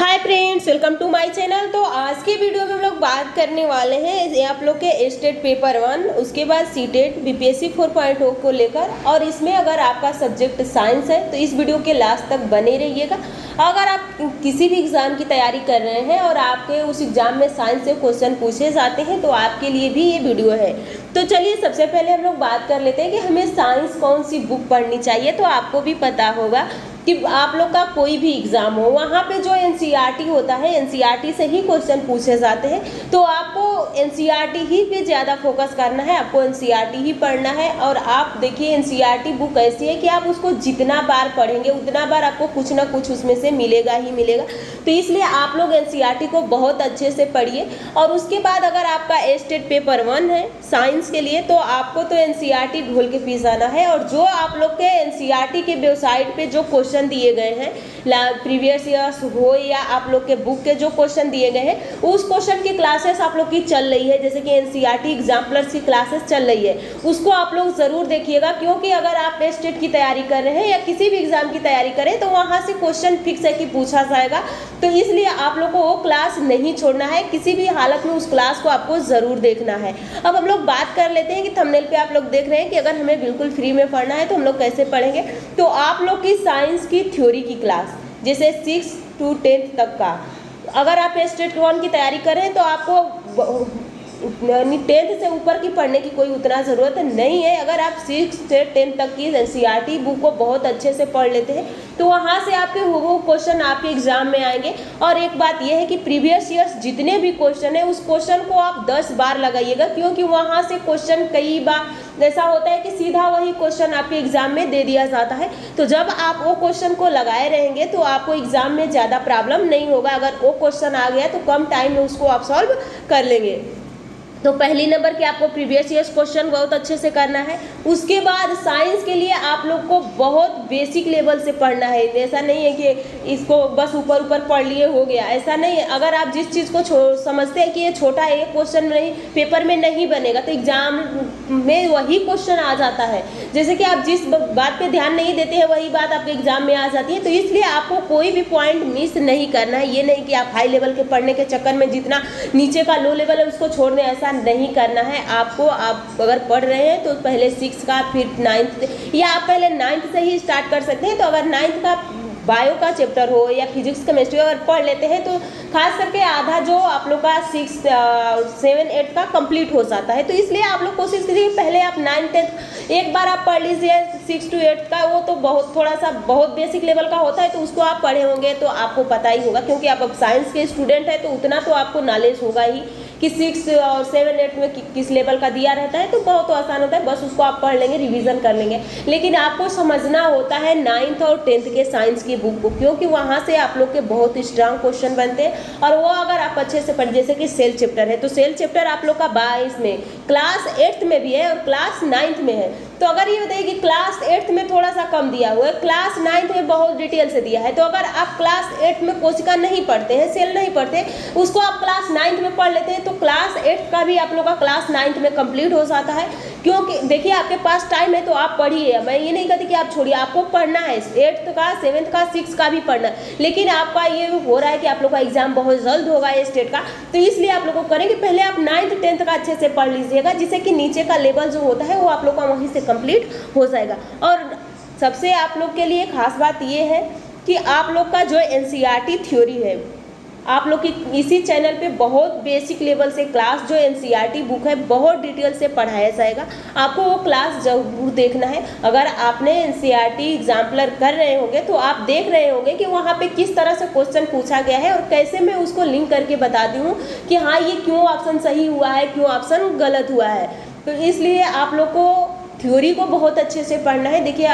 Hi friends, welcome to my channel. तो आज के वीडियो में हम लोग बात करने वाले हैं आप लोग के स्टेट पेपर 1, उसके बाद सीटेट बीपीएससी 4.0 को लेकर। और इसमें अगर आपका सब्जेक्ट साइंस है तो इस वीडियो के लास्ट तक बने रहिएगा। अगर आप किसी भी एग्ज़ाम की तैयारी कर रहे हैं और आपके उस एग्ज़ाम में साइंस से क्वेश्चन पूछे जाते हैं तो आपके लिए भी ये वीडियो है। तो चलिए सबसे पहले हम लोग बात कर लेते हैं कि हमें साइंस कौन सी बुक पढ़नी चाहिए। तो आपको भी पता होगा कि आप लोग का कोई भी एग्ज़ाम हो वहाँ पे जो एनसीईआरटी होता है, एनसीईआरटी से ही क्वेश्चन पूछे जाते हैं। तो आपको एनसीईआरटी ही पे ज़्यादा फोकस करना है, आपको एनसीईआरटी ही पढ़ना है। और आप देखिए एनसीईआरटी बुक ऐसी है कि आप उसको जितना बार पढ़ेंगे उतना बार आपको कुछ ना कुछ उसमें से मिलेगा ही मिलेगा। तो इसलिए आप लोग एनसीईआरटी को बहुत अच्छे से पढ़िए। और उसके बाद अगर आपका स्टेट पेपर 1 है साइंस के लिए तो आपको तो एनसीईआरटी घोल के पी जाना है। और जो आप लोग के एनसीईआरटी के वेबसाइट पे जो क्वेश्चन दिए गए हैं प्रीवियस ईयर्स हो या आप लोग के बुक के जो क्वेश्चन दिए गए हैं उस क्वेश्चन की क्लासेस आप लोग की चल रही है, जैसे कि एनसीईआरटी एग्जाम्पलर्स की क्लासेस चल रही है, उसको आप लोग ज़रूर देखिएगा। क्योंकि अगर आप स्टेट की तैयारी कर रहे हैं या किसी भी एग्जाम की तैयारी करें तो वहाँ से क्वेश्चन फिक्स है कि पूछा जाएगा। तो इसलिए आप लोग को वो क्लास नहीं छोड़ना है, किसी भी हालत में उस क्लास को आपको ज़रूर देखना है। अब हम लोग बात कर लेते हैं कि थंबनेल पे आप लोग देख रहे हैं कि अगर हमें बिल्कुल फ्री में पढ़ना है तो हम लोग कैसे पढ़ेंगे। तो आप लोग की साइंस की थ्योरी की क्लास जैसे 6 to 10 तक का, अगर आप स्टेट 1 की तैयारी करें तो आपको 10th से ऊपर की पढ़ने की कोई उतना ज़रूरत नहीं है। अगर आप 6 से 10 तक की एनसीईआरटी बुक को बहुत अच्छे से पढ़ लेते हैं तो वहाँ से आपके वो क्वेश्चन आपके एग्जाम में आएंगे। और एक बात यह है कि प्रीवियस ईयर्स जितने भी क्वेश्चन है उस क्वेश्चन को आप 10 बार लगाइएगा, क्योंकि वहाँ से क्वेश्चन कई बार ऐसा होता है कि सीधा वही क्वेश्चन आपके एग्जाम में दे दिया जाता है। तो जब आप वो क्वेश्चन को लगाए रहेंगे तो आपको एग्जाम में ज़्यादा प्रॉब्लम नहीं होगा। अगर वो क्वेश्चन आ गया तो कम टाइम में उसको आप सॉल्व कर लेंगे। तो पहली नंबर के आपको प्रीवियस ईयर्स क्वेश्चन बहुत अच्छे से करना है। उसके बाद साइंस के लिए आप लोग को बहुत बेसिक लेवल से पढ़ना है। ऐसा नहीं है कि इसको बस ऊपर ऊपर पढ़ लिए हो गया, ऐसा नहीं है। अगर आप जिस चीज़ को समझते हैं कि ये छोटा है, ये क्वेश्चन नहीं पेपर में नहीं बनेगा, तो एग्जाम में वही क्वेश्चन आ जाता है। जैसे कि आप जिस बात पे ध्यान नहीं देते हैं वही बात आपके एग्जाम में आ जाती है। तो इसलिए आपको कोई भी पॉइंट मिस नहीं करना है। ये नहीं कि आप हाई लेवल के पढ़ने के चक्कर में जितना नीचे का लो लेवल है उसको छोड़ने, ऐसा नहीं करना है आपको। आप अगर पढ़ रहे हैं तो पहले 6 का फिर 9th, या आप पहले 9th से ही स्टार्ट कर सकते हैं। तो अगर 9th का बायो का चैप्टर हो या फिजिक्स केमिस्ट्री अगर पढ़ लेते हैं तो खास करके आधा जो आप लोग का 6, 7, 8 का कंप्लीट हो जाता है। तो इसलिए आप लोग कोशिश कीजिए पहले आप 9, 10 एक बार आप पढ़ लीजिए। 6 to 8 का वो तो बहुत थोड़ा सा बहुत बेसिक लेवल का होता है, तो उसको आप पढ़े होंगे तो आपको पता ही होगा, क्योंकि आप अब साइंस के स्टूडेंट हैं तो उतना तो आपको नॉलेज होगा ही कि 6 और 7, 8 में किस लेवल का दिया रहता है। तो बहुत आसान होता है, बस उसको आप पढ़ लेंगे, रिवीजन कर लेंगे। लेकिन आपको समझना होता है 9th और 10th के साइंस की बुक को, क्योंकि वहाँ से आप लोग के बहुत स्ट्रांग क्वेश्चन बनते हैं। और वो अगर आप अच्छे से पढ़, जैसे कि सेल चैप्टर है तो सेल चैप्टर आप लोग का 22 में, क्लास 8th में भी है और क्लास 9th में है। तो अगर ये बताइए कि क्लास 8th में थोड़ा सा कम दिया हुआ है, क्लास 9th में बहुत डिटेल से दिया है। तो अगर आप क्लास 8 में कोशिका नहीं पढ़ते हैं, सेल नहीं पढ़ते, उसको आप क्लास 9th में पढ़ लेते हैं तो क्लास 8th का भी आप लोग का क्लास 9th में कंप्लीट हो जाता है। क्योंकि देखिए आपके पास टाइम है तो आप पढ़िए, मैं ये नहीं कहती कि आप छोड़िए, आपको पढ़ना है 8th का, 7th का, 6 का भी पढ़ना है। लेकिन आपका ये हो रहा है कि आप लोग का एग्जाम बहुत जल्द होगा स्टेट का, तो इसलिए आप लोग को करेंगे पहले आप 9th, 10th का अच्छे से पढ़ लीजिएगा, जिससे कि नीचे का लेवल जो होता है वो आप लोग का वहीं से कंप्लीट हो जाएगा। और सबसे आप लोग के लिए खास बात ये है कि आप लोग का जो एनसीईआरटी थ्योरी है, आप लोग की इसी चैनल पे बहुत बेसिक लेवल से क्लास जो एनसीईआरटी बुक है बहुत डिटेल से पढ़ाया जाएगा। आपको वो क्लास जरूर देखना है। अगर आपने एनसीईआरटी एग्जाम्पलर कर रहे होंगे तो आप देख रहे होंगे कि वहाँ पे किस तरह से क्वेश्चन पूछा गया है और कैसे मैं उसको लिंक करके बताती हूँ कि हाँ ये क्यों ऑप्शन सही हुआ है, क्यों ऑप्शन गलत हुआ है। तो इसलिए आप लोग को थ्योरी को बहुत अच्छे से पढ़ना है। देखिए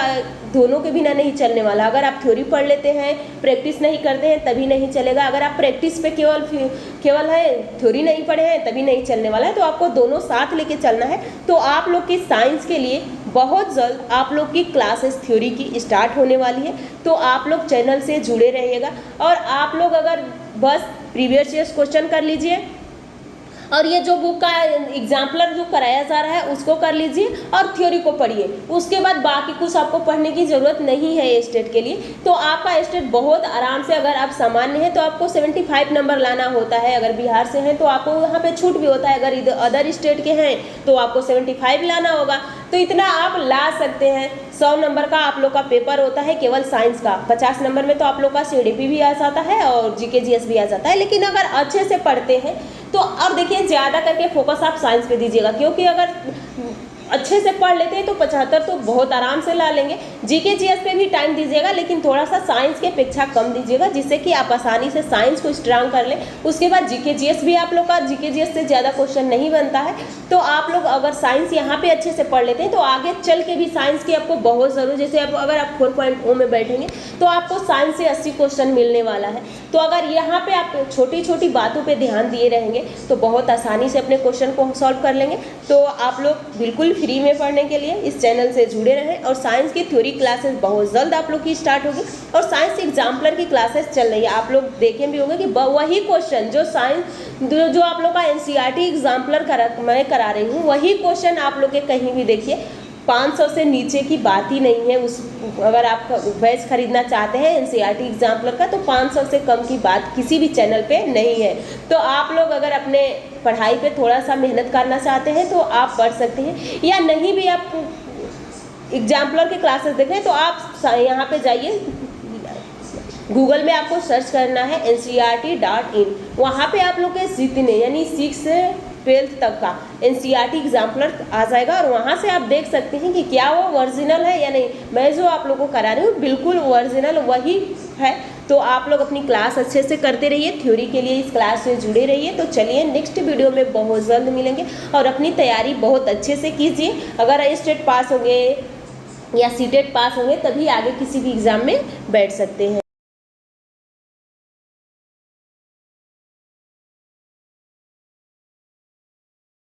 दोनों के बिना नहीं चलने वाला। अगर आप थ्योरी पढ़ लेते हैं, प्रैक्टिस नहीं करते हैं तभी नहीं चलेगा। अगर आप प्रैक्टिस पे केवल है, थ्योरी नहीं पढ़े हैं तभी नहीं चलने वाला है। तो आपको दोनों साथ लेके चलना है। तो आप लोग की साइंस के लिए बहुत जल्द आप लोग की क्लासेस थ्योरी की स्टार्ट होने वाली है। तो आप लोग चैनल से जुड़े रहिएगा। और आप लोग अगर बस प्रीवियस ईयर्स क्वेश्चन कर लीजिए, और ये जो बुक का एग्जाम्पलर जो कराया जा रहा है उसको कर लीजिए और थ्योरी को पढ़िए। उसके बाद बाकी कुछ आपको पढ़ने की ज़रूरत नहीं है स्टेट के लिए। तो आपका स्टेट बहुत आराम से, अगर आप सामान्य हैं तो आपको 75 नंबर लाना होता है, अगर बिहार से हैं तो आपको वहाँ पे छूट भी होता है, अगर इधर अदर स्टेट के हैं तो आपको 75 लाना होगा। तो इतना आप ला सकते हैं। 100 नंबर का आप लोग का पेपर होता है केवल साइंस का। 50 नंबर में तो आप लोग का CDP भी आ जाता है और GK GS भी आ जाता है। लेकिन अगर अच्छे से पढ़ते हैं तो अब देखिए ज़्यादा करके फोकस आप साइंस पे दीजिएगा, क्योंकि अगर अच्छे से पढ़ लेते हैं तो 75 तो बहुत आराम से ला लेंगे। GK GS पे भी टाइम दीजिएगा, लेकिन थोड़ा सा साइंस के अपेक्षा कम दीजिएगा, जिससे कि आप आसानी से साइंस को स्ट्रांग कर लें। उसके बाद GK GS भी आप लोग का GK GS से ज़्यादा क्वेश्चन नहीं बनता है। तो आप लोग अगर साइंस यहाँ पे अच्छे से पढ़ लेते हैं तो आगे चल के भी साइंस की आपको बहुत ज़रूर, जैसे अगर आप 4.0 में बैठेंगे तो आपको साइंस से 80 क्वेश्चन मिलने वाला है। तो अगर यहाँ पे आप छोटी छोटी बातों पे ध्यान दिए रहेंगे तो बहुत आसानी से अपने क्वेश्चन को सॉल्व कर लेंगे। तो आप लोग बिल्कुल फ्री में पढ़ने के लिए इस चैनल से जुड़े रहें। और साइंस की थ्योरी क्लासेस बहुत जल्द आप लोग की स्टार्ट होगी और साइंस एग्जाम्पलर की क्लासेस चल रही है। आप लोग देखे भी होंगे कि वही क्वेश्चन जो साइंस जो आप लोग का NCERT एग्जाम्पलर मैं करा रही हूँ, वही क्वेश्चन आप लोग के कहीं भी देखिए 500 से नीचे की बात ही नहीं है। उस अगर आप बैच खरीदना चाहते हैं NCERT एग्जाम्पलर का तो 500 से कम की बात किसी भी चैनल पे नहीं है। तो आप लोग अगर अपने पढ़ाई पे थोड़ा सा मेहनत करना चाहते हैं तो आप पढ़ सकते हैं, या नहीं भी आप एग्जाम्पलर के क्लासेस देख रहे हैं तो आप यहाँ पे जाइए, गूगल में आपको सर्च करना है NCERT.in। वहाँ पे आप लोग के जितने यानी 6 से 12th तक का NCERT एग्जाम्पलर आ जाएगा और वहाँ से आप देख सकते हैं कि क्या वो ओरिजिनल है या नहीं। मैं जो आप लोगों को करा रही हूँ बिल्कुल ओरिजिनल वही है। तो आप लोग अपनी क्लास अच्छे से करते रहिए, थ्योरी के लिए इस क्लास से जुड़े रहिए। तो चलिए नेक्स्ट वीडियो में बहुत जल्द मिलेंगे और अपनी तैयारी बहुत अच्छे से कीजिए। अगर स्टेट पास होंगे या CTET पास होंगे तभी आगे किसी भी एग्ज़ाम में बैठ सकते हैं।